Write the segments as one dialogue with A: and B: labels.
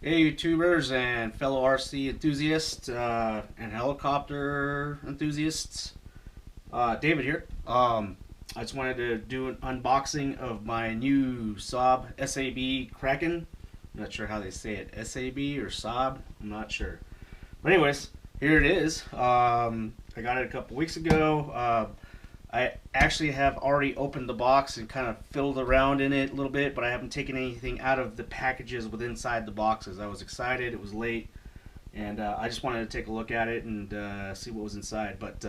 A: Hey, YouTubers and fellow RC enthusiasts and helicopter enthusiasts. David here. I just wanted to do an unboxing of my new SAB SAB Kraken. I'm not sure how they say it, SAB or SAB. I'm not sure. But anyways, here it is. I got it a couple weeks ago. I actually have already opened the box and kind of fiddled around in it a little bit, but I haven't taken anything out of the packages with inside the boxes. I was excited. It was late, and I just wanted to take a look at it and see what was inside. But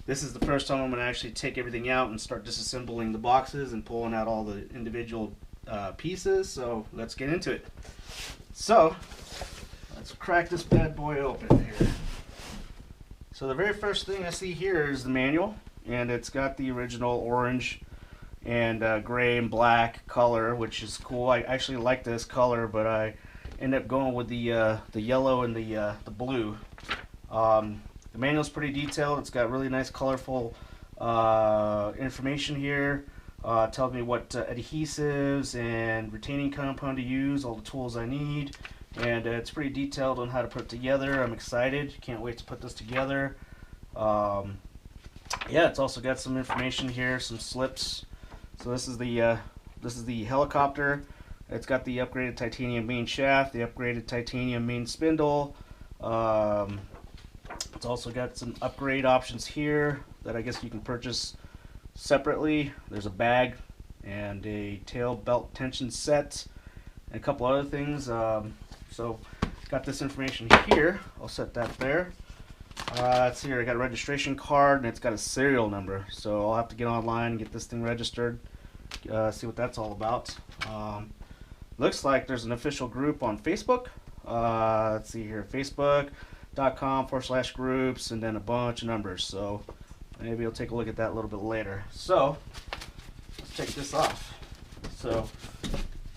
A: this is the first time I'm going to actually take everything out and start disassembling the boxes and pulling out all the individual pieces. So let's get into it. So let's crack this bad boy open here. So the very first thing I see here is the manual, and it's got the original orange and gray and black color, which is cool. I actually like this color, but I end up going with the yellow and the blue. The manual's pretty detailed. It's got really nice, colorful information here. Tells me what adhesives and retaining compound to use, all the tools I need, and it's pretty detailed on how to put it together. I'm excited. Can't wait to put this together. Yeah, it's also got some information here, some slips. So this is the helicopter. It's got the upgraded titanium main shaft, the upgraded titanium main spindle. It's also got some upgrade options here that I guess you can purchase separately. There's a bag and a tail belt tension set and a couple other things. So got this information here. I'll set that there. Let's see here. I got a registration card and it's got a serial number. So I'll have to get online and get this thing registered. See what that's all about. Looks like there's an official group on Facebook. Let's see here. Facebook.com/groups and then a bunch of numbers. So maybe I'll take a look at that a little bit later. So let's take this off. So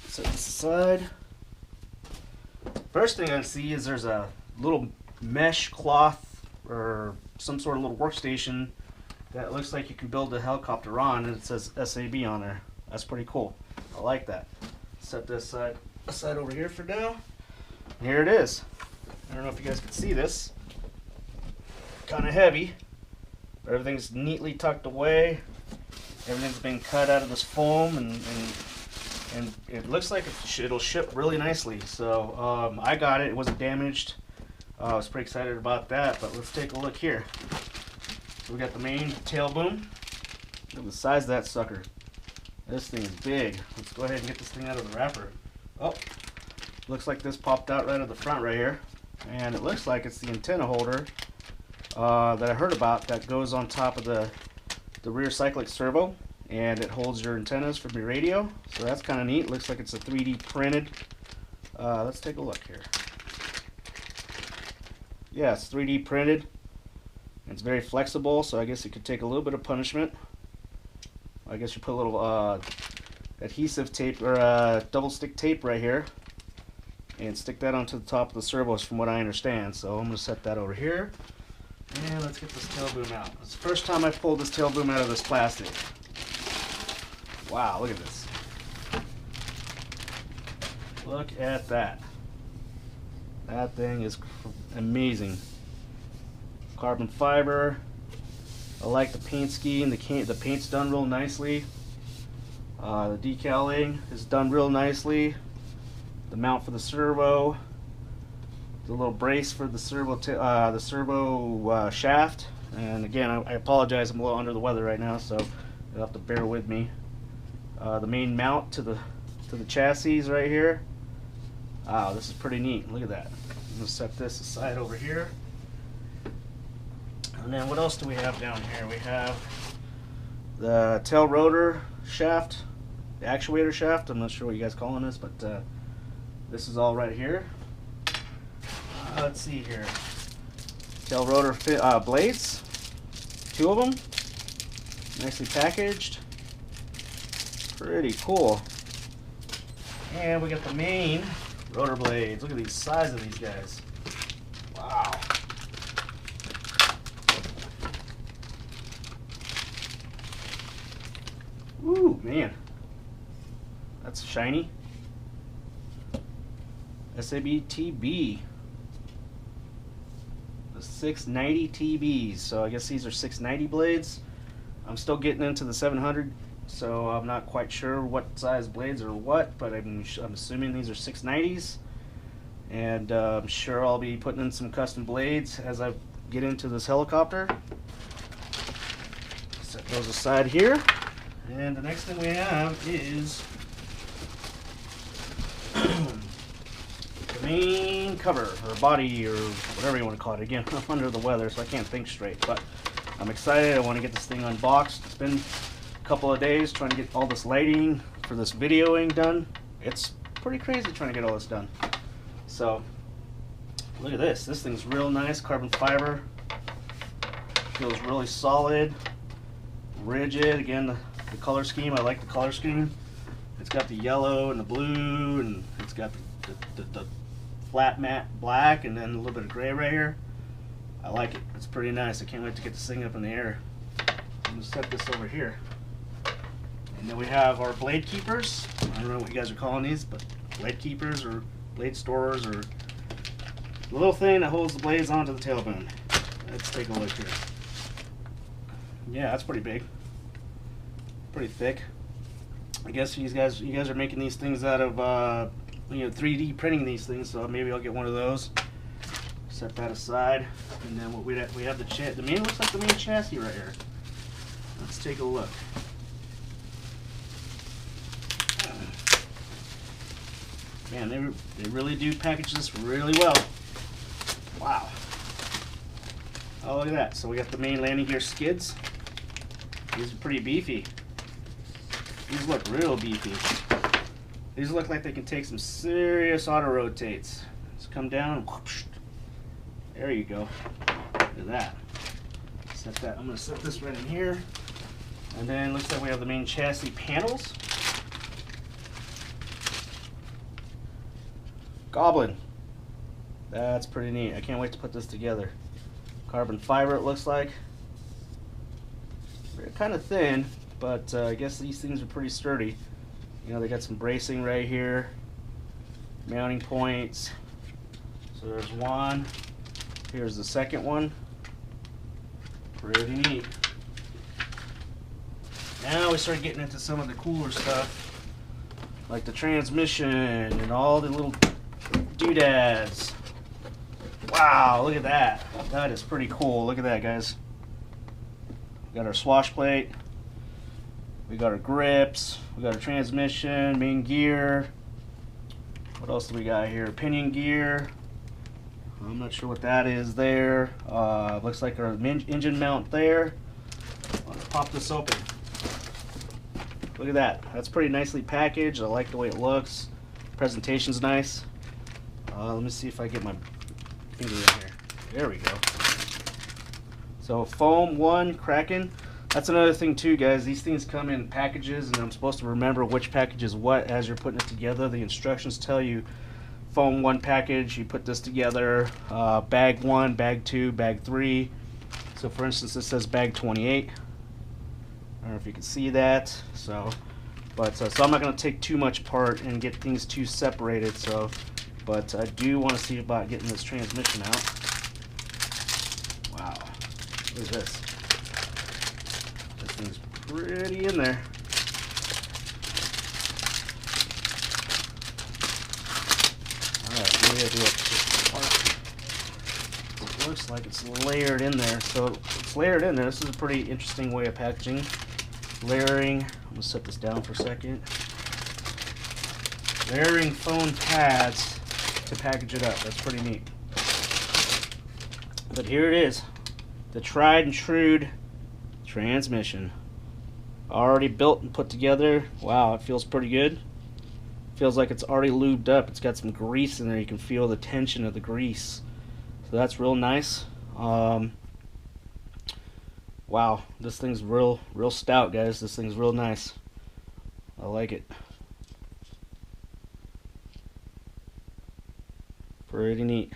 A: set this aside. First thing I see is there's a little mesh cloth or some sort of little workstation that looks like you can build a helicopter on, and it says SAB on there. That's pretty cool. I like that. Set this aside over here for now. Here it is. I don't know if you guys can see this. Kind of heavy, but everything's neatly tucked away. Everything's been cut out of this foam, and it looks like it'll ship really nicely. So I got it. It wasn't damaged. I was pretty excited about that, but let's take a look here. So we got the main tail boom. Look at the size of that sucker. This thing is big. Let's go ahead and get this thing out of the wrapper. Oh, looks like this popped out right at the front right here. And it looks like it's the antenna holder that I heard about that goes on top of the rear cyclic servo. And it holds your antennas from your radio. So that's kind of neat. Looks like it's a 3D printed. Let's take a look here. Yeah, it's 3D printed. It's very flexible, so I guess it could take a little bit of punishment. I guess you put a little adhesive tape or double stick tape right here and stick that onto the top of the servos from what I understand. So I'm going to set that over here. And let's get this tail boom out. It's the first time I pulled this tail boom out of this plastic. Wow, look at this. Look at that. That thing is amazing. Carbon fiber. I like the paint scheme. The paint's done real nicely. The decaling is done real nicely. The mount for the servo. The little brace for the servo shaft. And again, I apologize. I'm a little under the weather right now, so you'll have to bear with me. The main mount to the chassis right here. Wow, this is pretty neat. Look at that. I'm going to set this aside over here. And then what else do we have down here? We have the tail rotor shaft, the actuator shaft. I'm not sure what you guys calling this, but this is all right here. Let's see here. Tail rotor blades, 2 of them, nicely packaged. Pretty cool. And we got the main rotor blades. Look at the size of these guys. Wow. Ooh, man. That's shiny. SAB TB. The 690 TBs. So I guess these are 690 blades. I'm still getting into the 700, so I'm not quite sure what size blades or what, but I'm assuming these are 690s. And I'm sure I'll be putting in some custom blades as I get into this helicopter. Set those aside here. And the next thing we have is the main cover, or body, or whatever you want to call it. Again, I'm under the weather, so I can't think straight, but I'm excited. I want to get this thing unboxed. It's been a couple of days trying to get all this lighting for this videoing done. It's pretty crazy trying to get all this done. So, look at this. This thing's real nice, carbon fiber. Feels really solid, rigid. Again, the color scheme, I like the color scheme. It's got the yellow and the blue, and it's got the flat matte black, and then a little bit of gray right here. I like it. It's pretty nice. I can't wait to get this thing up in the air. I'm going to set this over here. And then we have our blade keepers. I don't know what you guys are calling these, but blade keepers or blade storers, or the little thing that holds the blades onto the tailbone. Let's take a look here. Yeah, that's pretty big. Pretty thick. I guess you guys are making these things out of 3D printing these things, so maybe I'll get one of those. Set that aside, and then what we have the main, looks like the main chassis right here. Let's take a look. Man, they really do package this really well. Wow. Oh, look at that. So we got the main landing gear skids. These are pretty beefy. These look real beefy. These look like they can take some serious auto rotates. Let's come down. Whoosh. There you go. Look at that. Set that. I'm going to set this right in here. And then looks like we have the main chassis panels. Goblin. That's pretty neat. I can't wait to put this together. Carbon fiber, it looks like. They're kind of thin, but I guess these things are pretty sturdy. You know, they got some bracing right here, mounting points. So there's one. Here's the second one. Pretty neat. Now we start getting into some of the cooler stuff, like the transmission and all the little doodads. Wow, look at that. That is pretty cool. Look at that, guys. We got our swash plate. We got our grips. We got our transmission, main gear. What else do we got here? Pinion gear. I'm not sure what that is there. Looks like our engine mount there. Let's pop this open. Look at that. That's pretty nicely packaged. I like the way it looks. Presentation's nice. Let me see if I get my finger in here. There we go. So foam 1 Kraken. That's another thing too, guys. These things come in packages, and I'm supposed to remember which package is what as you're putting it together. The instructions tell you foam 1 package, you put this together, bag 1, bag 2, bag 3. So for instance, this says bag 28. I don't know if you can see that. So I'm not going to take too much apart and get things too separated. But I do want to see about getting this transmission out. Wow, look at this. This thing's pretty in there. Alright, maybe I'll do it apart. It looks like it's layered in there. So it's layered in there. This is a pretty interesting way of packaging. Layering. I'm going to set this down for a second. Layering foam pads to package it up. That's pretty neat. But here it is, the tried and true transmission, already built and put together. Wow, it feels pretty good. Feels like it's already lubed up. It's got some grease in there. You can feel the tension of the grease, so that's real nice. Wow, this thing's real stout, guys. This thing's real nice. I like it. Pretty neat.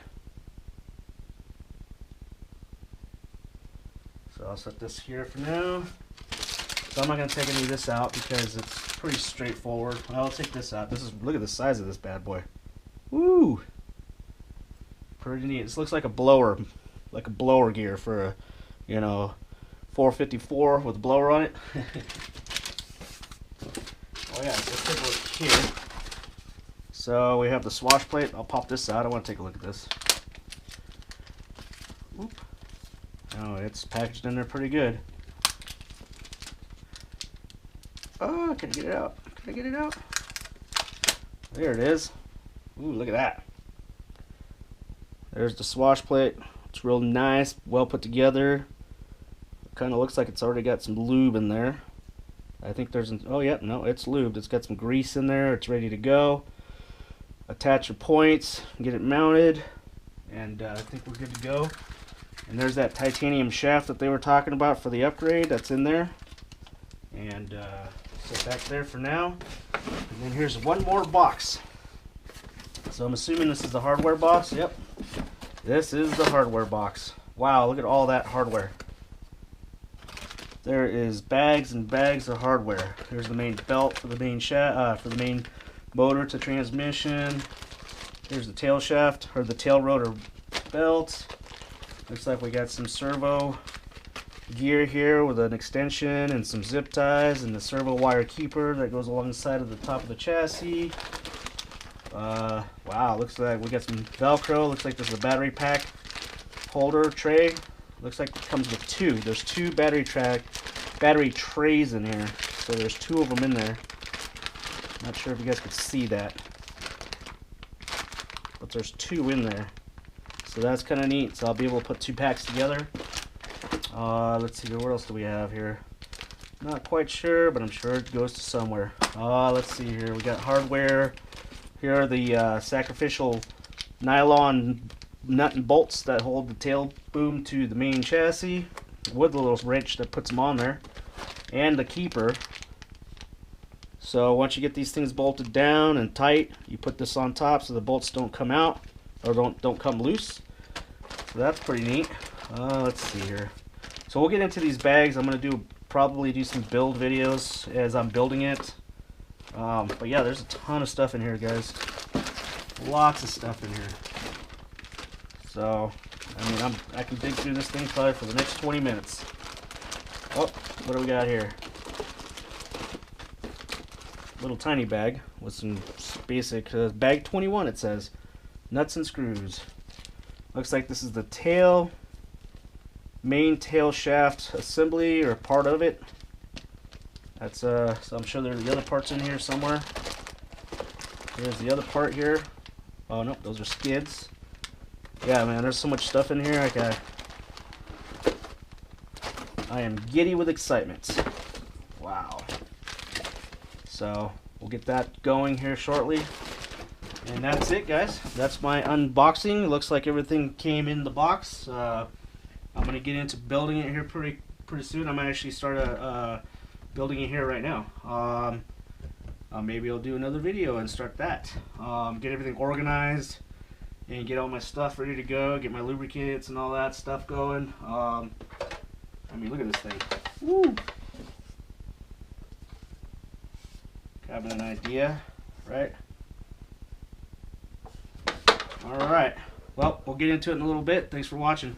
A: So I'll set this here for now. So I'm not going to take any of this out because it's pretty straightforward. I'll take this out. Look at the size of this bad boy. Woo! Pretty neat. This looks like a blower gear for a, 454 with a blower on it. Oh yeah, so let's take a look here. So we have the swash plate. I'll pop this out. I want to take a look at this. Oop. Oh, it's packaged in there pretty good. Oh, can I get it out? Can I get it out? There it is. Ooh, look at that. There's the swash plate. It's real nice, well put together. Kind of looks like it's already got some lube in there. I think there's oh yeah, no, it's lubed. It's got some grease in there. It's ready to go. Attach your points, get it mounted, and I think we're good to go. And there's that titanium shaft that they were talking about for the upgrade. That's in there. And set back there for now. And then here's one more box. So I'm assuming this is the hardware box. Yep. This is the hardware box. Wow, look at all that hardware. There is bags and bags of hardware. Here's the main belt for the main shaft, for the main motor to transmission. Here's the tail shaft, or the tail rotor belt. Looks like we got some servo gear here with an extension and some zip ties and the servo wire keeper that goes along the side of the top of the chassis. Wow, looks like we got some Velcro. Looks like there's a battery pack holder tray. Looks like it comes with two. There's two battery trays in here. So there's two of them in there. Not sure if you guys could see that, but there's two in there. So that's kind of neat. So I'll be able to put two packs together. Let's see here. What else do we have here? Not quite sure, but I'm sure it goes to somewhere. Let's see here. We got hardware. Here are the sacrificial nylon nut and bolts that hold the tail boom to the main chassis, with the little wrench that puts them on there, and the keeper. So once you get these things bolted down and tight, you put this on top so the bolts don't come out, or don't come loose. So that's pretty neat. Let's see here. So we'll get into these bags. I'm gonna probably do some build videos as I'm building it. But yeah, there's a ton of stuff in here, guys. Lots of stuff in here. So, I mean, I can dig through this thing probably for the next 20 minutes. Oh, what do we got here? Little tiny bag with some basic, bag 21 it says. Nuts and screws. Looks like this is the main tail shaft assembly, or part of it. That's, so I'm sure there's the other parts in here somewhere. Here's the other part here. Oh, nope, those are skids. Yeah, man, there's so much stuff in here. I am giddy with excitement. Wow. So, we'll get that going here shortly. And that's it, guys. That's my unboxing. Looks like everything came in the box. I'm going to get into building it here pretty soon. I'm going to actually start building it here right now. Maybe I'll do another video and start that. Get everything organized and get all my stuff ready to go. Get my lubricants and all that stuff going. I mean, look at this thing. Woo! Having an idea, right? Alright. Well, we'll get into it in a little bit. Thanks for watching.